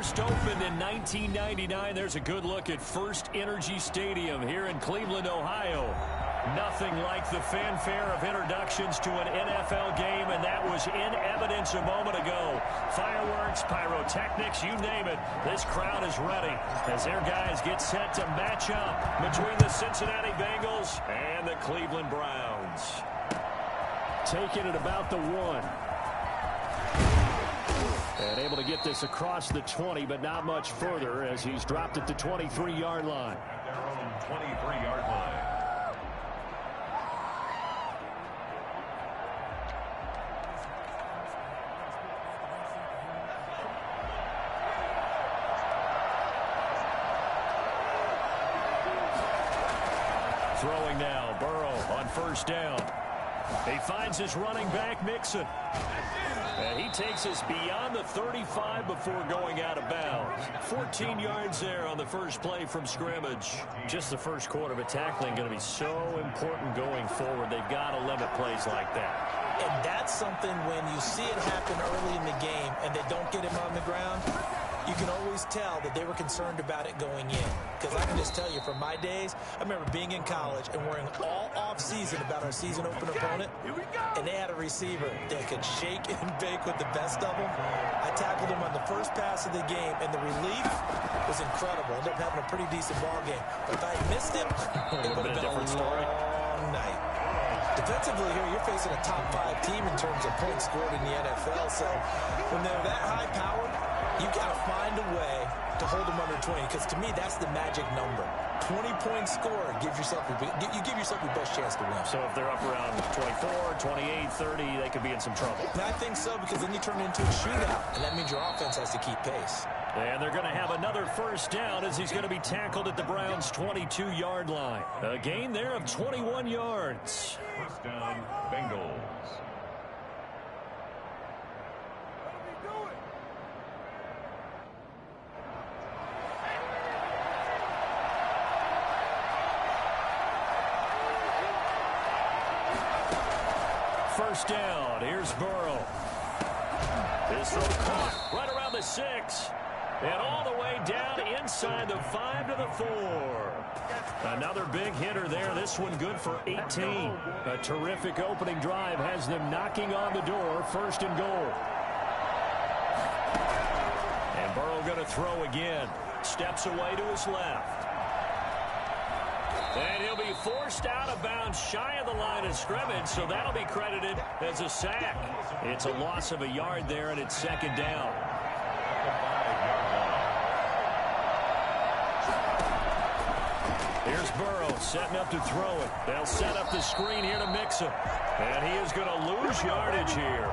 First opened in 1999. There's a good look at First Energy Stadium here in Cleveland, Ohio. Nothing like the fanfare of introductions to an NFL game, and that was in evidence a moment ago. Fireworks, pyrotechnics, you name it. This crowd is ready as their guys get set to match up between the Cincinnati Bengals and the Cleveland Browns. Taking it about the 1. And able to get this across the 20, but not much further as he's dropped at the 23-yard line. At their own 23-yard line. Throwing now, Burrow on first down. He finds his running back, Mixon. And he takes us beyond the 35 before going out of bounds. 14 yards there on the first play from scrimmage. Just the first quarter, but tackling going to be so important going forward. They've got to limit plays like that. And that's something when you see it happen early in the game and they don't get him on the ground, you can always tell that they were concerned about it going in. Because I can just tell you, from my days, I remember being in college and worrying all off-season about our season open opponent. And they had a receiver that could shake and bake with the best of them. I tackled him on the first pass of the game, and the relief was incredible. Ended up having a pretty decent ball game. But if I had missed him, it would have been a long night. Defensively here, you're facing a top 5 team in terms of points scored in the NFL. So when they're that high-powered, you got to find a way to hold them under 20, because to me, that's the magic number. 20 points scored, you give yourself your best chance to win. So if they're up around 24, 28, 30, they could be in some trouble. And I think so, because then you turn it into a shootout, and that means your offense has to keep pace. And they're going to have another first down as he's going to be tackled at the Browns' 22-yard line. A gain there of 21 yards. First down, Bengals. First down, here's Burrow. This throw caught right around the 6. And all the way down inside the 5 to the 4. Another big hitter there. This one good for 18. A terrific opening drive has them knocking on the door. First and goal. And Burrow going to throw again. Steps away to his left. And he'll be forced out of bounds shy of the line of scrimmage, so that'll be credited as a sack. It's a loss of a yard there, and it's second down. Here's Burrow setting up to throw it. They'll set up the screen here to Mixon. And he is going to lose yardage here.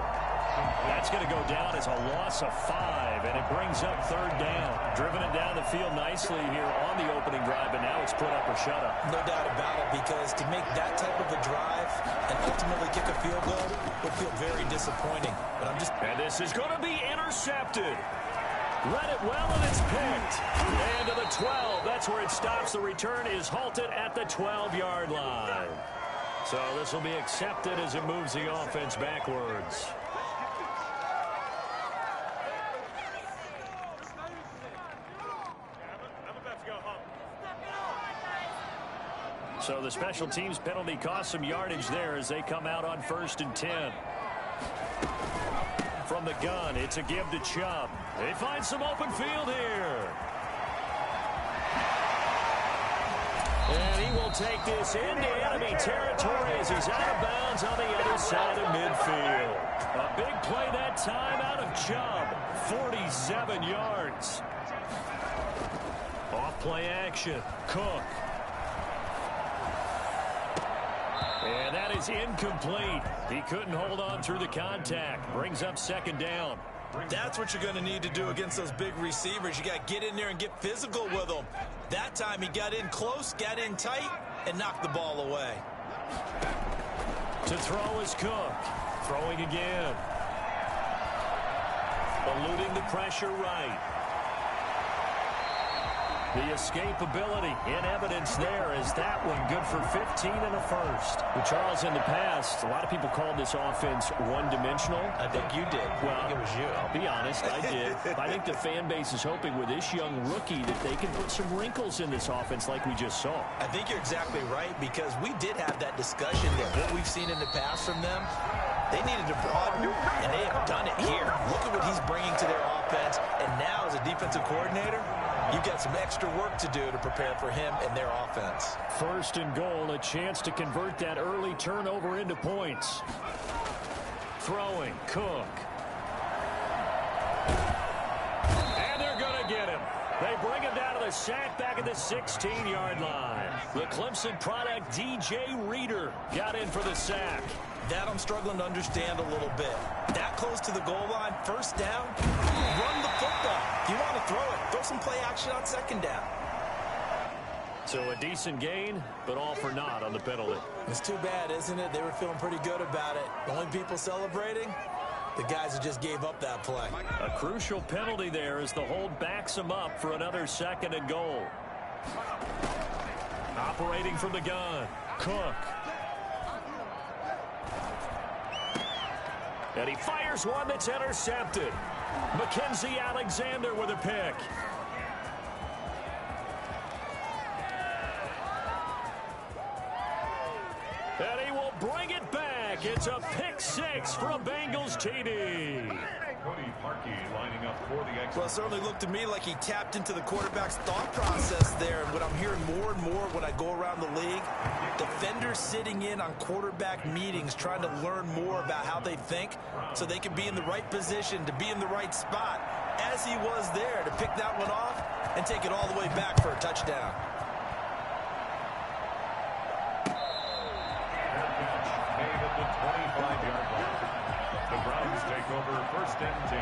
That's going to go down as a loss of 5, and it brings up third down. Driven it down the field nicely here on the opening drive, but now it's put up or shut up. No doubt about it, because to make that type of a drive and ultimately kick a field goal would feel very disappointing. But And this is going to be intercepted. Read it well, and it's picked. And to the 12. That's where it stops. The return is halted at the 12-yard line. So this will be accepted as it moves the offense backwards. So the special teams penalty cost some yardage there as they come out on 1st and 10. From the gun, it's a give to Chubb. They find some open field here. And he will take this into enemy territory as he's out of bounds on the other side of midfield. A big play that time out of Chubb. 47 yards. Off play action. Cook. And that is incomplete. He couldn't hold on through the contact. Brings up second down. That's what you're going to need to do against those big receivers. You got to get in there and get physical with them. That time he got in close, got in tight, and knocked the ball away. To throw is Cook. Throwing again. Eluding the pressure right. The escapability in evidence there as that one good for 15 and a first. Well, Charles, in the past, a lot of people called this offense one-dimensional. I think you did. Well, I think it was you. I'll be honest, I did. I think the fan base is hoping with this young rookie that they can put some wrinkles in this offense like we just saw. I think you're exactly right, because we did have that discussion that what we've seen in the past from them, they needed to broaden, and they have done it here. Look at what he's bringing to their offense, and now as a defensive coordinator, you've got some extra work to do to prepare for him and their offense. First and goal, a chance to convert that early turnover into points. Throwing, Cook. And they're going to get him. They bring him down to the sack back at the 16-yard line. The Clemson product, DJ Reader, got in for the sack. That I'm struggling to understand a little bit. That close to the goal line, first down, run the football. If you want to throw it, throw some play action on second down. So a decent gain, but all for naught on the penalty. It's too bad, isn't it? They were feeling pretty good about it. The only people celebrating, the guys who just gave up that play. A crucial penalty there as the hold backs them up for another second and goal. Operating from the gun, Cook. And he fires one that's intercepted. Mackenzie Alexander with a pick. And he will bring it back. It's a pick six from Bengals TD. Cody Parkey lining up for the extra. Well, it certainly looked to me like he tapped into the quarterback's thought process there. And what I'm hearing more and more when I go around the league, defenders sitting in on quarterback meetings trying to learn more about how they think so they can be in the right position to be in the right spot, as he was there to pick that one off and take it all the way back for a touchdown. Made at the 25-yard line. The Browns take over first and 10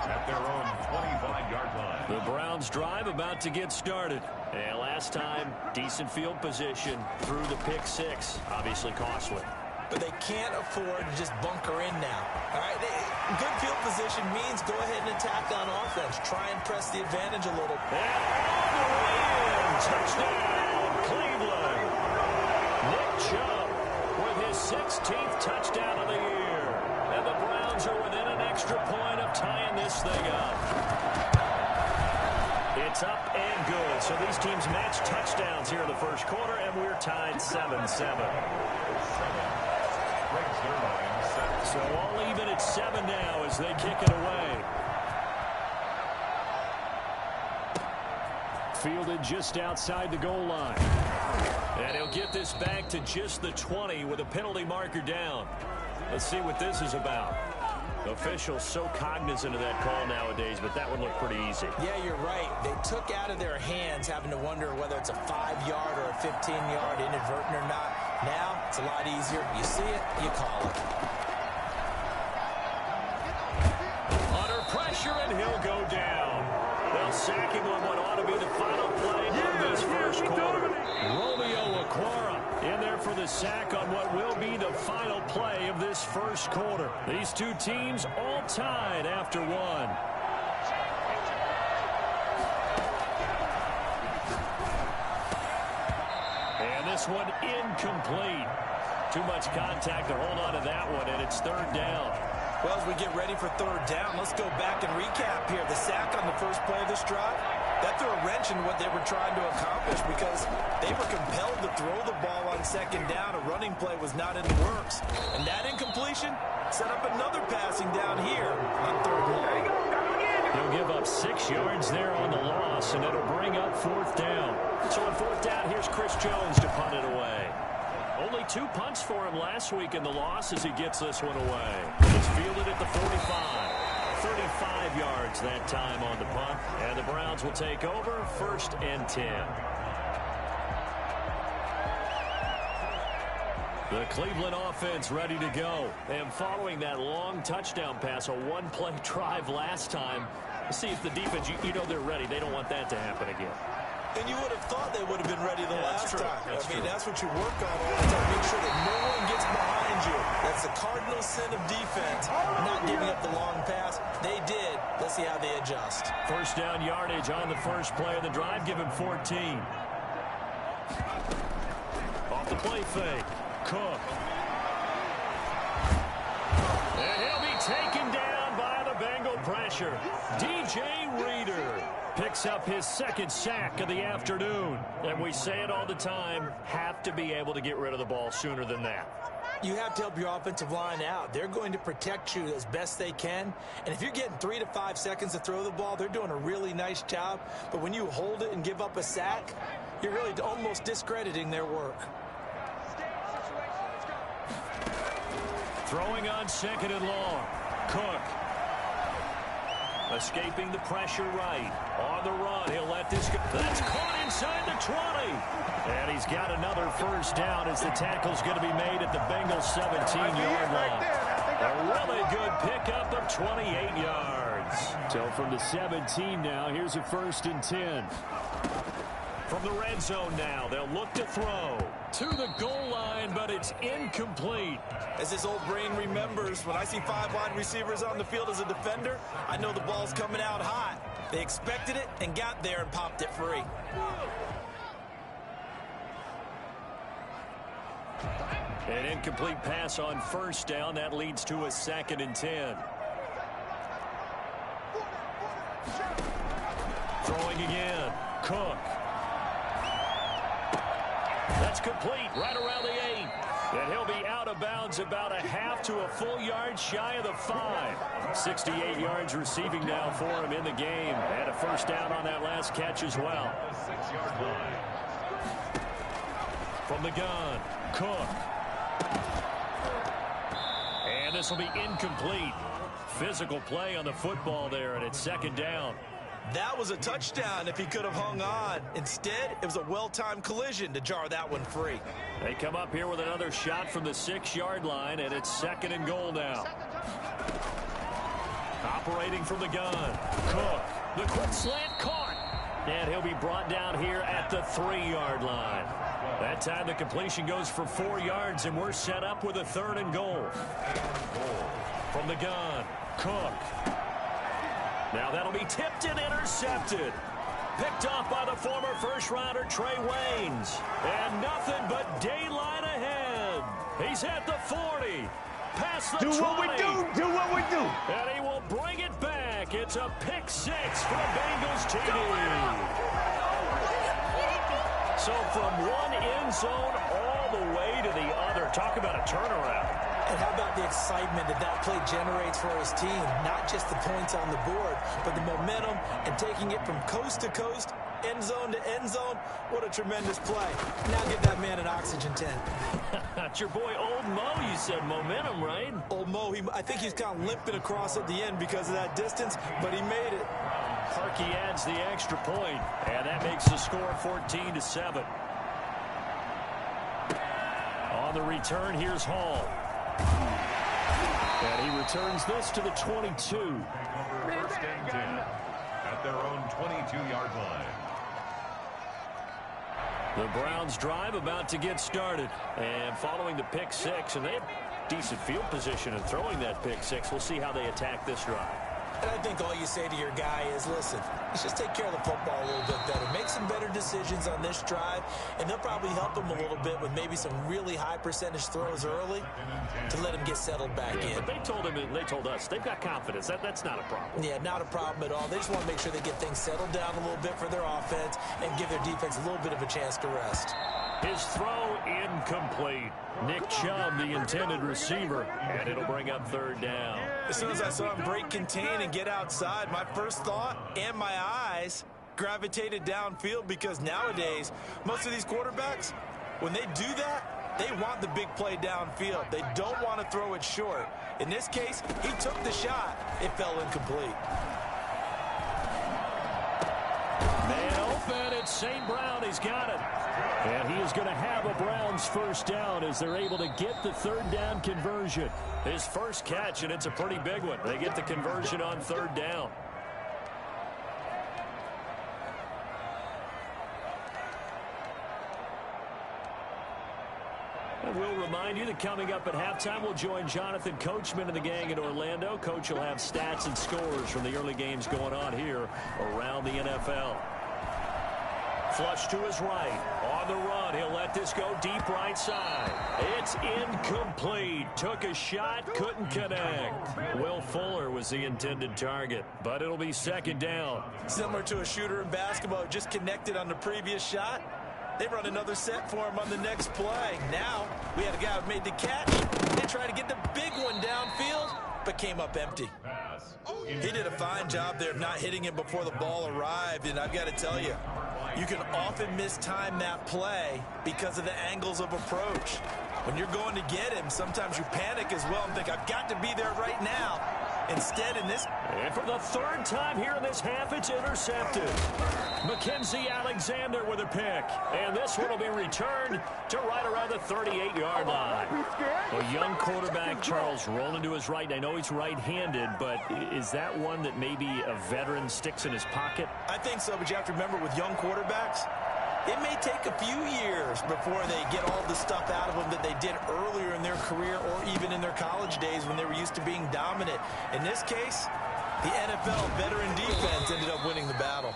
at their own 25-yard line. The Browns drive about to get started. And last time, decent field position through the pick six. Obviously costly. But they can't afford to just bunker in now. All right, good field position means go ahead and attack on offense. Try and press the advantage a little. And all the way in. Touchdown, Cleveland. Nick Chubb with his 16th touchdown of the year. And the Browns are within an extra point of tying this thing up. It's up and good. So these teams match touchdowns here in the first quarter, and we're tied 7-7. So all even at 7 now as they kick it away. Fielded just outside the goal line. And he'll get this back to just the 20 with a penalty marker down. Let's see what this is about. Officials so cognizant of that call nowadays, but that one looked pretty easy. Yeah, you're right. They took out of their hands having to wonder whether it's a 5-yard or a 15-yard inadvertent or not. Now, it's a lot easier. You see it, you call it. Under pressure, and he'll go down. They'll sack him on what ought to be the final play of this first quarter. Romeo Okwara in there for the sack on what will be the final play of this first quarter. These two teams all tied after one. And this one incomplete. Too much contact to hold on to that one, and it's third down. Well, as we get ready for third down, let's go back and recap here. The sack on the first play of this drive, that threw a wrench in what they were trying to accomplish because they were compelled to throw the ball on second down. A running play was not in the works. And that incompletion set up another passing down here on third down. They'll give up 6 yards there on the loss, and it'll bring up fourth down. So on fourth down, here's Chris Jones to punt it away. Only 2 punts for him last week in the loss as he gets this one away. It's fielded at the 45. 35 yards that time on the punt. And the Browns will take over first and 10. The Cleveland offense ready to go. And following that long touchdown pass, a one-play drive last time, see if the defense, you know they're ready. They don't want that to happen again. And you would have thought they would have been ready the last time. I mean, that's what you work on all the time. Make sure that no one gets behind you. That's the cardinal sin of defense, not giving up the long pass. They did. Let's see how they adjust. First down yardage on the first play of the drive. Give him 14. Off the play fake. Cook. And he'll be taken down by the Bengal pressure. DJ Reader picks up his second sack of the afternoon. And we say it all the time, have to be able to get rid of the ball sooner than that. You have to help your offensive line out. They're going to protect you as best they can. And if you're getting 3 to 5 seconds to throw the ball, they're doing a really nice job. But when you hold it and give up a sack, you're really almost discrediting their work. Throwing on second and long. Cook. Escaping the pressure right. On the run, he'll let this go. That's caught inside the 20. And he's got another first down as the tackle's going to be made at the Bengals 17-yard line. A really good pickup of 28 yards. So from the 17 now, here's a 1st and 10. From the red zone now, they'll look to throw to the goal line, but it's incomplete. As this old brain remembers, when I see 5 wide receivers on the field as a defender, I know the ball's coming out hot. They expected it and got there and popped it free. An incomplete pass on first down. That leads to a 2nd and 10. Throwing again. Cook. That's complete right around the 8. And he'll be out of bounds about a half to a full yard shy of the 5. 68 yards receiving now for him in the game. And a first down on that last catch as well. 6-yard line. From the gun, Cook. And this will be incomplete. Physical play on the football there, and it's 2nd down. That was a touchdown if he could have hung on. Instead, it was a well-timed collision to jar that one free. They come up here with another shot from the 6-yard line, and it's 2nd and goal now. Operating from the gun, Cook. The quick slant caught. And he'll be brought down here at the 3-yard line. That time the completion goes for 4 yards, and we're set up with a 3rd and goal. From the gun, Cook. Now that'll be tipped and intercepted. Picked off by the former first-rounder Trey Waynes. And nothing but daylight ahead. He's at the 40. Past the 20. Do what we do. Do what we do. And he will bring it back. It's a pick 6 for the Bengals TD. So from one end zone all the way to the other. Talk about a turnaround. And how about the excitement that that play generates for his team? Not just the points on the board, but the momentum and taking it from coast to coast, end zone to end zone. What a tremendous play. Now give that man an oxygen tent. It's your boy Old Mo, you said momentum, right? Old Mo, I think he's kind of limping across at the end because of that distance, but he made it. Parkey adds the extra point, and that makes the score 14-7. On the return, here's Hall. And he returns this to the 22. 1st and 10 at their own 22-yard line. The Browns drive about to get started. And following the pick 6, and they have decent field position in throwing that pick 6. We'll see how they attack this drive. And I think all you say to your guy is, listen, let's just take care of the football a little bit better. Make some better decisions on this drive, and they'll probably help him a little bit with maybe some really high percentage throws early to let him get settled back in. But they told him, and they told us, they've got confidence. That's not a problem. Yeah, not a problem at all. They just want to make sure they get things settled down a little bit for their offense and give their defense a little bit of a chance to rest. His throw incomplete. Nick Chubb, the intended receiver, and it'll bring up 3rd down. As soon as I saw him break contain and get outside, my first thought and my eyes gravitated downfield because nowadays, most of these quarterbacks, when they do that, they want the big play downfield. They don't want to throw it short. In this case, he took the shot. It fell incomplete. Man open, it's St. Brown. He's got it. And he is going to have a Browns first down as they're able to get the 3rd down conversion. His first catch, and it's a pretty big one. They get the conversion on 3rd down. And we'll remind you that coming up at halftime, we'll join Jonathan Coachman and the gang in Orlando. Coach will have stats and scores from the early games going on here around the NFL. Flush to his right. On the run, he'll let this go deep right side. It's incomplete. Took a shot, couldn't connect. Will Fuller was the intended target, but it'll be second down. Similar to a shooter in basketball, just connected on the previous shot. They run another set for him on the next play. Now, we had a guy who made the catch. They tried to get the big one downfield, but came up empty. He did a fine job there of not hitting him before the ball arrived, and I've got to tell you, you can often mistime that play because of the angles of approach. When you're going to get him, sometimes you panic as well and think, I've got to be there right now. Instead, in this... And for the third time here in this half, it's intercepted. Mackenzie Alexander with a pick. And this one will be returned to right around the 38-yard line. A young quarterback, Charles, rolling to his right. I know he's right-handed, but is that one that maybe a veteran sticks in his pocket? I think so, but you have to remember with young quarterbacks, it may take a few years before they get all the stuff out of them that they did earlier in their career or even in their college days when they were used to being dominant. In this case, the NFL veteran defense ended up winning the battle.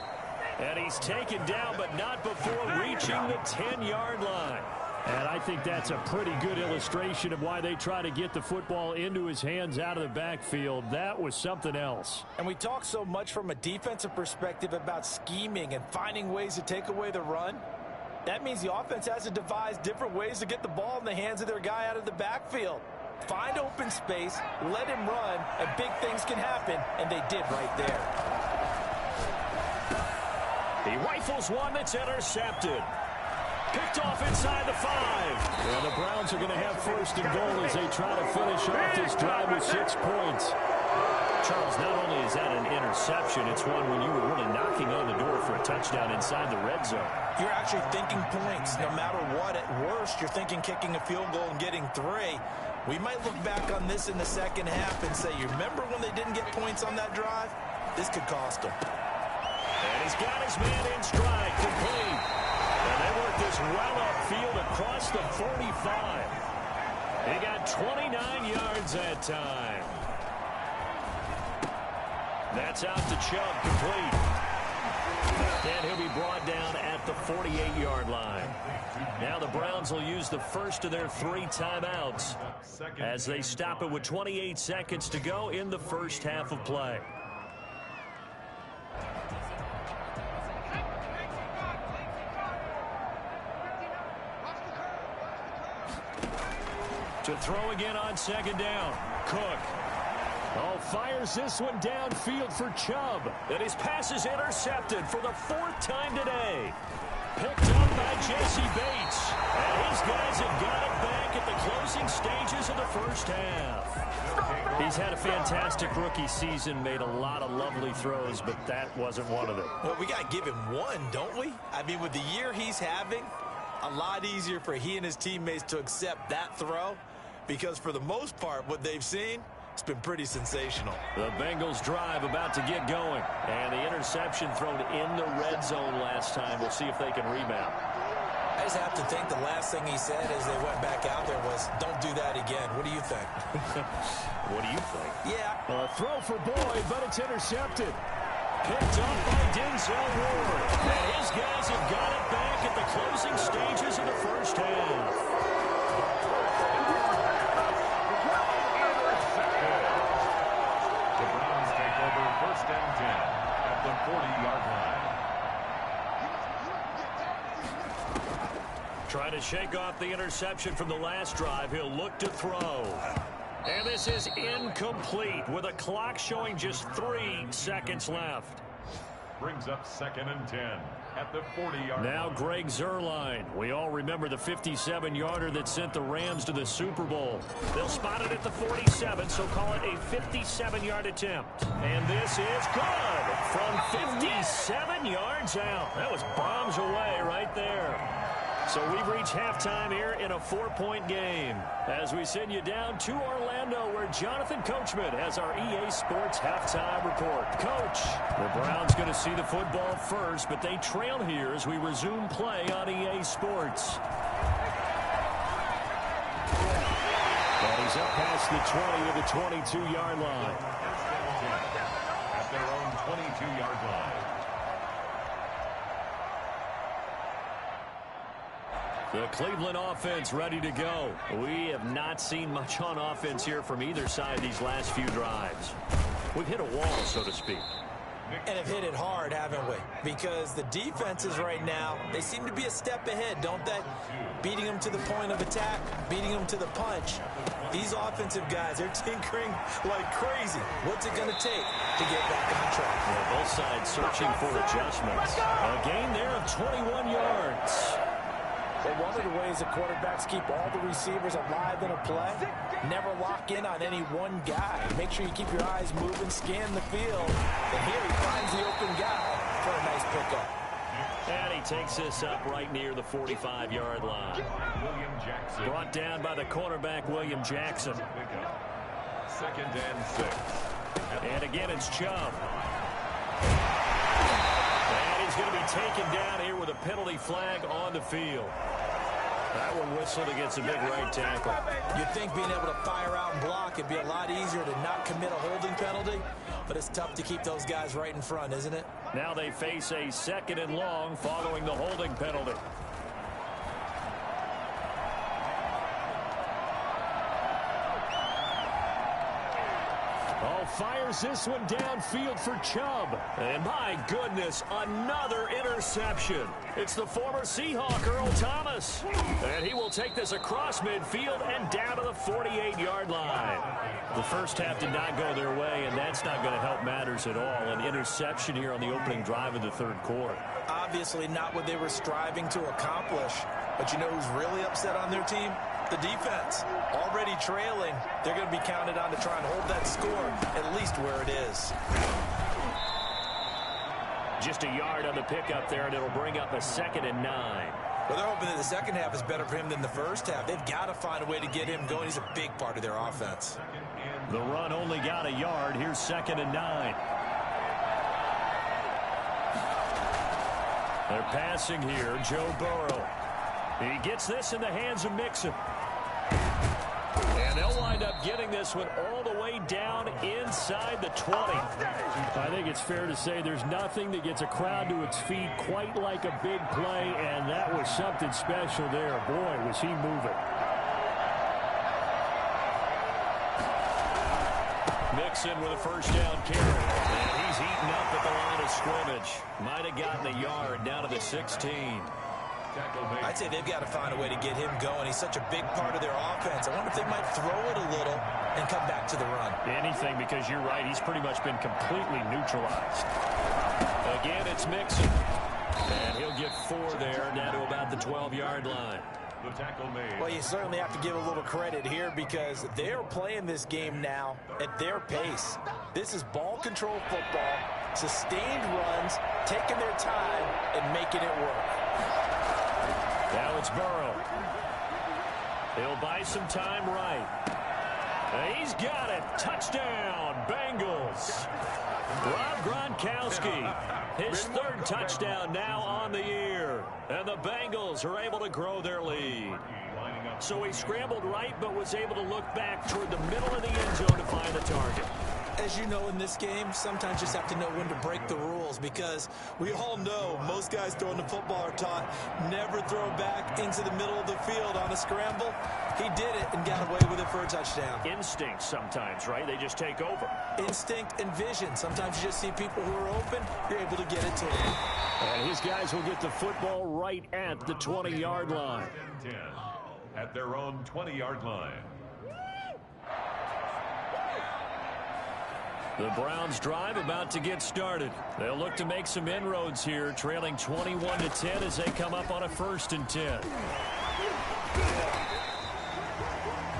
And he's taken down, but not before reaching the 10-yard line. And I think that's a pretty good illustration of why they try to get the football into his hands out of the backfield. That was something else. And we talk so much from a defensive perspective about scheming and finding ways to take away the run. That means the offense has to devise different ways to get the ball in the hands of their guy out of the backfield. Find open space, let him run, and big things can happen, and they did right there. He rifles one that's intercepted. Picked off inside the 5. And the Browns are going to have first and goal as they try to finish off this drive with 6 points. Charles, not only is that an interception, it's one when you were really knocking on the door for a touchdown inside the red zone. You're actually thinking points. No matter what, at worst, you're thinking kicking a field goal and getting 3. We might look back on this in the second half and say, you remember when they didn't get points on that drive? This could cost them. And he's got his man in stride, complete. And they work this well upfield across the 45. He got 29 yards that time. That's out to Chubb, complete. And he'll be brought down at the 48-yard line. Now the Browns will use the first of their 3 timeouts as they stop it with 28 seconds to go in the first half of play. To throw again on second down. Cook. Oh, fires this one downfield for Chubb. And his pass is intercepted for the 4th time today. Picked up by Jesse Bates. And his guys have got it back at the closing stages of the first half. He's had a fantastic rookie season, made a lot of lovely throws, but that wasn't one of them. Well, we got to give him one, don't we? I mean, with the year he's having, a lot easier for he and his teammates to accept that throw. Because for the most part, what they've seen, it's been pretty sensational. The Bengals drive about to get going. And the interception thrown in the red zone last time. We'll see if they can rebound. I just have to think the last thing he said as they went back out there was, don't do that again. What do you think? What do you think? Yeah. A throw for Boyd, but it's intercepted. Picked up by Denzel Ward. And his guys have got it back at the closing stages of the first half. First and 10 at the 40-yard line. Trying to shake off the interception from the last drive. He'll look to throw. And this is incomplete with a clock showing just 3 seconds left. Brings up 2nd and 10 at the 40-yard line. Now Greg Zuerlein. We all remember the 57-yarder that sent the Rams to the Super Bowl. They'll spot it at the 47, so call it a 57-yard attempt. And this is good from 57 yards out. That was bombs away right there. So we've reached halftime here in a 4-point game as we send you down to Orlando where Jonathan Coachman has our EA Sports halftime report. Coach, the Browns going to see the football first, but they trail here as we resume play on EA Sports. past the 20 to the 22-yard line. At their own 22-yard line. The Cleveland offense ready to go. We have not seen much on offense here from either side these last few drives. We've hit a wall, so to speak. And have hit it hard, haven't we? Because the defenses right now, they seem to be a step ahead, don't they? Beating them to the point of attack, beating them to the punch. These offensive guys, they're tinkering like crazy. What's it going to take to get back on track? Well, both sides searching for adjustments. A gain there of 21 yards. Well, one of the ways the quarterbacks keep all the receivers alive in a play, never lock in on any one guy. Make sure you keep your eyes moving, scan the field. And here he finds the open guy for a nice pickup. And he takes this up right near the 45-yard line. William Jackson. Brought down by the cornerback, William Jackson. Second and 6. And again, it's Chubb. And he's going to be taken down here with a penalty flag on the field. That one whistled against a big right tackle. You'd think being able to fire out and block it'd be a lot easier to not commit a holding penalty, but it's tough to keep those guys right in front, isn't it? Now they face a 2nd and long following the holding penalty. Oh, fires this one downfield for Chubb. And my goodness, another interception. It's the former Seahawk, Earl Thomas. And he will take this across midfield and down to the 48-yard line. The first half did not go their way, and that's not going to help matters at all. An interception here on the opening drive of the third quarter. Obviously not what they were striving to accomplish. But you know who's really upset on their team? The defense. Already trailing, they're going to be counted on to try and hold that score at least where it is. Just a yard on the pickup there, and it'll bring up a 2nd and 9. Well, they're hoping that the second half is better for him than the first half. They've got to find a way to get him going. He's a big part of their offense. The run only got a yard. Here's 2nd and 9. They're passing here. Joe Burrow. He gets this in the hands of Mixon. And they'll wind up getting this one all the way down inside the 20. I think it's fair to say there's nothing that gets a crowd to its feet quite like a big play, and that was something special there. Boy, was he moving. Mixon with a first down carry. And he's eaten up at the line of scrimmage. Might have gotten a yard down to the 16. I'd say they've got to find a way to get him going. He's such a big part of their offense. I wonder if they might throw it a little and come back to the run. Anything, because you're right. He's pretty much been completely neutralized. Again, it's Mixon. And he'll get 4 there, down to about the 12-yard line. The tackle made. Well, you certainly have to give a little credit here because they're playing this game now at their pace. This is ball control football, sustained runs, taking their time, and making it work. Now it's Burrow. He'll buy some time right. And he's got it. Touchdown, Bengals. Rob Gronkowski, his 3rd touchdown now on the year. And the Bengals are able to grow their lead. So he scrambled right, but was able to look back toward the middle of the end zone to find the target. As you know, in this game, sometimes you just have to know when to break the rules because we all know most guys throwing the football are taught never throw back into the middle of the field on a scramble. He did it and got away with it for a touchdown. Instinct sometimes, right? They just take over. Instinct and vision. Sometimes you just see people who are open, you're able to get it to them. And his guys will get the football right at the 20-yard line. 10 at their own 20-yard line. The Browns drive about to get started. They'll look to make some inroads here, trailing 21-10 as they come up on a 1st and 10.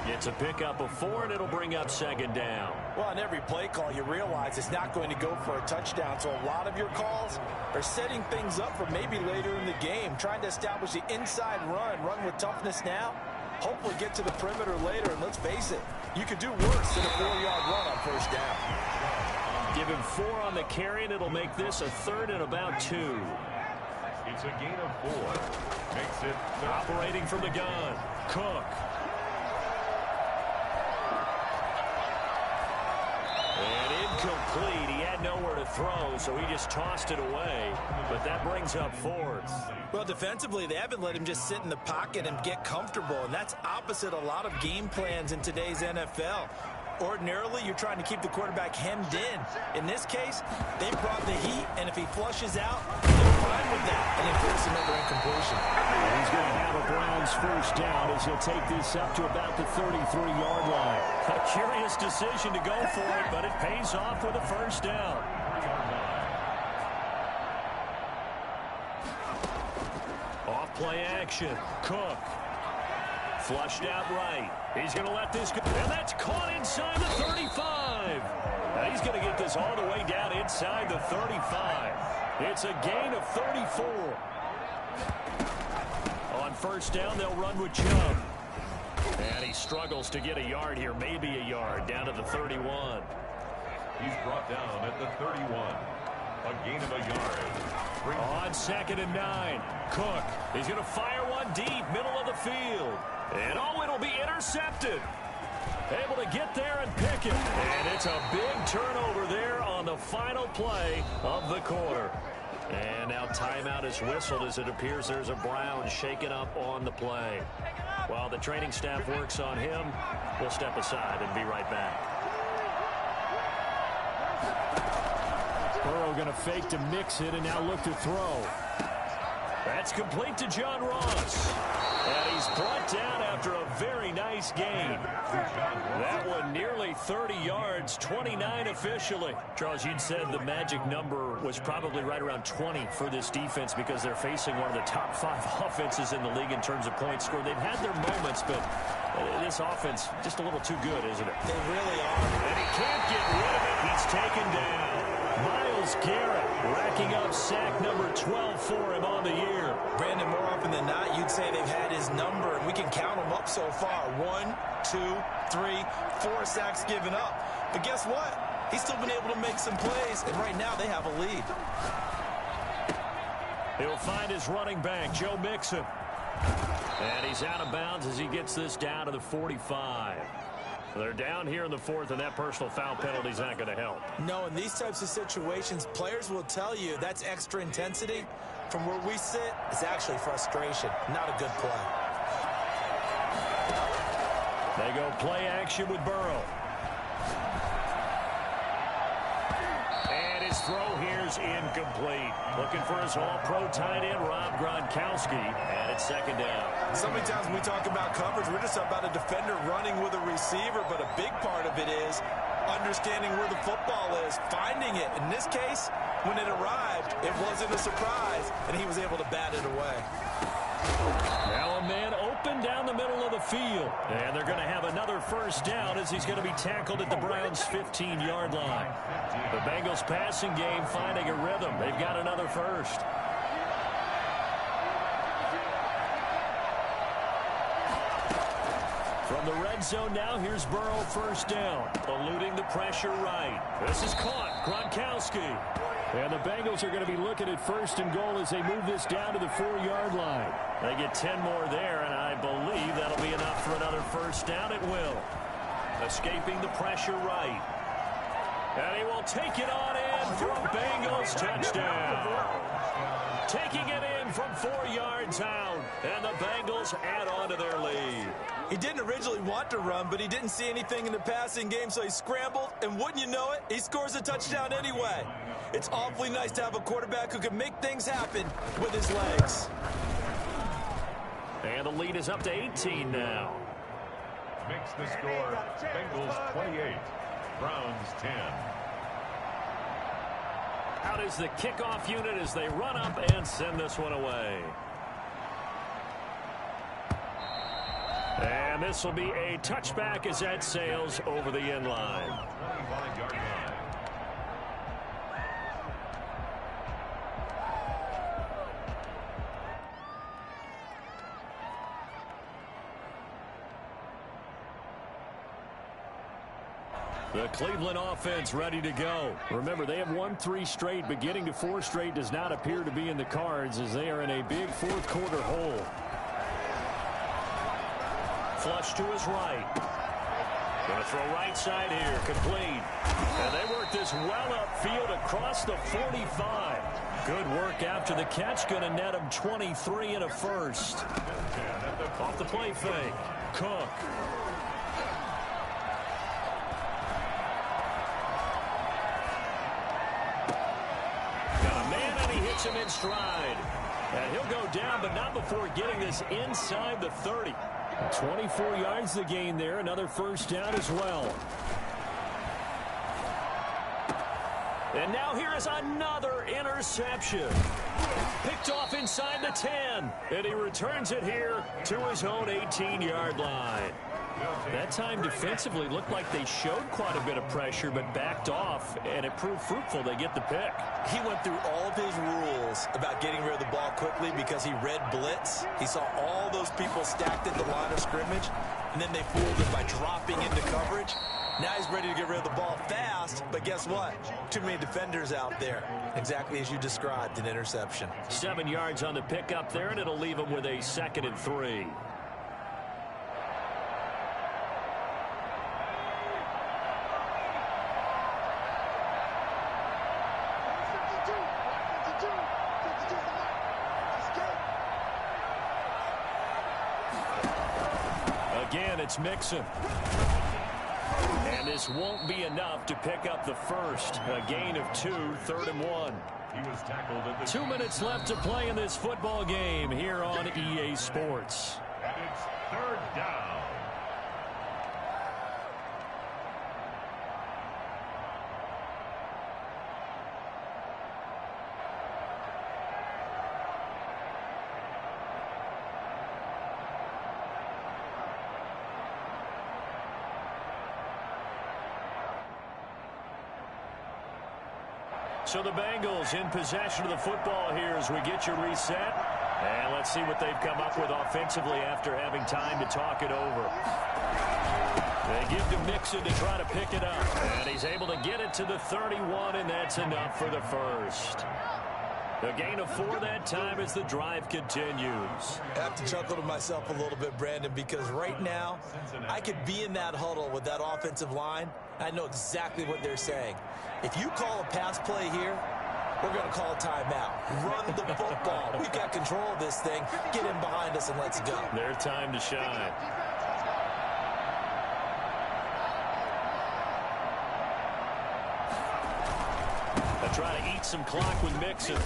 It's a pickup of 4, and it'll bring up 2nd down. Well, on every play call, you realize it's not going to go for a touchdown, so a lot of your calls are setting things up for maybe later in the game, trying to establish the inside run with toughness now, hopefully get to the perimeter later, and let's face it, you could do worse than a 4-yard run on 1st down. Give him 4 on the carry, and it'll make this a 3rd and about 2. It's a gain of 4. Makes it operating from the gun. Cook. incomplete. He had nowhere to throw, so he just tossed it away. But that brings up fourth. Well, defensively, they haven't let him just sit in the pocket and get comfortable, and that's opposite a lot of game plans in today's NFL. Ordinarily, you're trying to keep the quarterback hemmed in. In this case, they brought the heat, and if he flushes out, they're fine with that, and they force another incompletion. He's going to have a Browns first down as he'll take this up to about the 33-yard line. A curious decision to go for it, but it pays off with a first down. Off play action. Cook. Flushed out right. He's going to let this go. And that's caught inside the 35. Now he's going to get this all the way down inside the 35. It's a gain of 34. On first down, they'll run with Chubb. And he struggles to get a yard here, maybe a yard, down to the 31. He's brought down at the 31. A gain of a yard. On 2nd and 9, Cook. He's going to fire one deep, middle of the field. And oh, it'll be intercepted. Able to get there and pick it. And it's a big turnover there on the final play of the quarter. And now timeout is whistled as it appears there's a Brown shaken up on the play. While the training staff works on him, we'll step aside and be right back. Burrow going to fake to mix it and now look to throw. That's complete to John Ross. And he's brought down after a very nice gain. That one nearly 30 yards, 29 officially. Charles, you'd said the magic number was probably right around 20 for this defense because they're facing one of the top 5 offenses in the league in terms of points scored. They've had their moments, but this offense just a little too good, isn't it? They really are. And he can't get rid of it. He's taken down. Myles Garrett racking up sack number 12 for him on the year. Brandon, more often than not, you'd say they've had his number, and we can count them up so far. 1, 2, 3, 4 sacks given up. But guess what? He's still been able to make some plays, and right now they have a lead. He'll find his running back, Joe Mixon. And he's out of bounds as he gets this down to the 45. They're down here in the 4th, and that personal foul penalty is not going to help. No, in these types of situations, players will tell you that's extra intensity. From where we sit, it's actually frustration, not a good play. They go play action with Burrow. And his throw here's incomplete. Looking for his all-pro tight end, Rob Gronkowski, and it's 2nd down. So many times when we talk about coverage, we're just about a defender running with a receiver, but a big part of it is understanding where the football is, finding it. In this case, when it arrived, it wasn't a surprise, and he was able to bat it away. Now a man open down the middle of the field, and they're going to have another first down as he's going to be tackled at the Browns' 15-yard line. The Bengals passing game finding a rhythm. They've got another first. From the red zone now, here's Burrow first down. Eluding the pressure right. This is caught. Gronkowski. And the Bengals are going to be looking at 1st and goal as they move this down to the 4-yard line. They get 10 more there, and I believe that'll be enough for another first down. It will. Escaping the pressure right. And he will take it on in for a Bengals touchdown. Taking it in from 4 yards out, and the Bengals add on to their lead. He didn't originally want to run, but he didn't see anything in the passing game, so he scrambled, and wouldn't you know it, he scores a touchdown anyway. It's awfully nice to have a quarterback who can make things happen with his legs. And the lead is up to 18 now. Makes the score Bengals 28, Browns 10. Out is the kickoff unit as they run up and send this one away. And this will be a touchback as that sails over the end line. 25-yard line. The Cleveland offense ready to go. Remember, they have won 3 straight, but getting to 4 straight does not appear to be in the cards as they are in a big 4th quarter hole. Flush to his right. Going to throw right side here, complete. And they work this well upfield across the 45. Good work after the catch, going to net him 23 and a first. Off the play fake, Cook. Got a man and he hits him in stride. And he'll go down, but not before getting this inside the 30. 24 yards to gain there. Another first down as well. And now here is another interception. Picked off inside the 10. And he returns it here to his own 18-yard line. That time defensively looked like they showed quite a bit of pressure, but backed off, and it proved fruitful. They get the pick. He went through all of his rules about getting rid of the ball quickly because he read blitz. He saw all those people stacked at the line of scrimmage, and then they fooled him by dropping into coverage. Now he's ready to get rid of the ball fast, but guess what? Too many defenders out there. Exactly as you described, an interception. 7 yards on the pickup there, and it'll leave him with a 2nd and 3. Again, it's Mixon. And this won't be enough to pick up the first. A gain of 2, 3rd and 1. He was tackled at the 2 minutes left to play in this football game here on EA Sports. And it's 3rd down. So the Bengals in possession of the football here as we get you reset. And let's see what they've come up with offensively after having time to talk it over. They give to Mixon to try to pick it up. And he's able to get it to the 31, and that's enough for the first. A gain of 4 that time as the drive continues. I have to chuckle to myself a little bit, Brandon, because right now I could be in that huddle with that offensive line. I know exactly what they're saying. If you call a pass play here, we're going to call a timeout. Run the football. We've got control of this thing. Get in behind us and let's go. Their time to shine. They'll try to eat some clock with Mixon.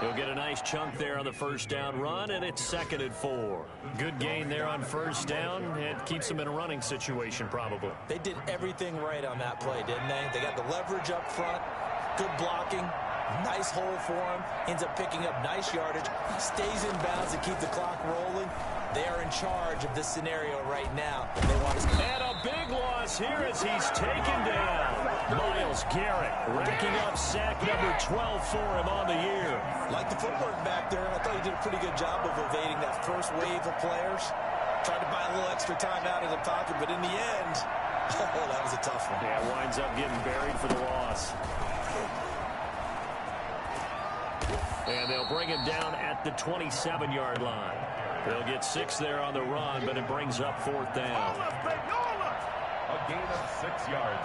He'll get a nice chunk there on the first down run, and it's 2nd and 4. Good gain there on first down. It keeps them in a running situation, probably. They did everything right on that play, didn't they? They got the leverage up front, good blocking, nice hole for him, ends up picking up nice yardage, stays in bounds to keep the clock rolling. They are in charge of this scenario right now. They want to... And a big loss here as he's taken down. Myles Garrett racking up sack number 12 for him on the year. Like the footwork back there, I thought he did a pretty good job of evading that first wave of players. Tried to buy a little extra time out of the pocket, but in the end, oh, that was a tough one. Yeah, winds up getting buried for the loss. And they'll bring him down at the 27-yard line. They'll get 6 there on the run, but it brings up 4th down. A gain of 6 yards.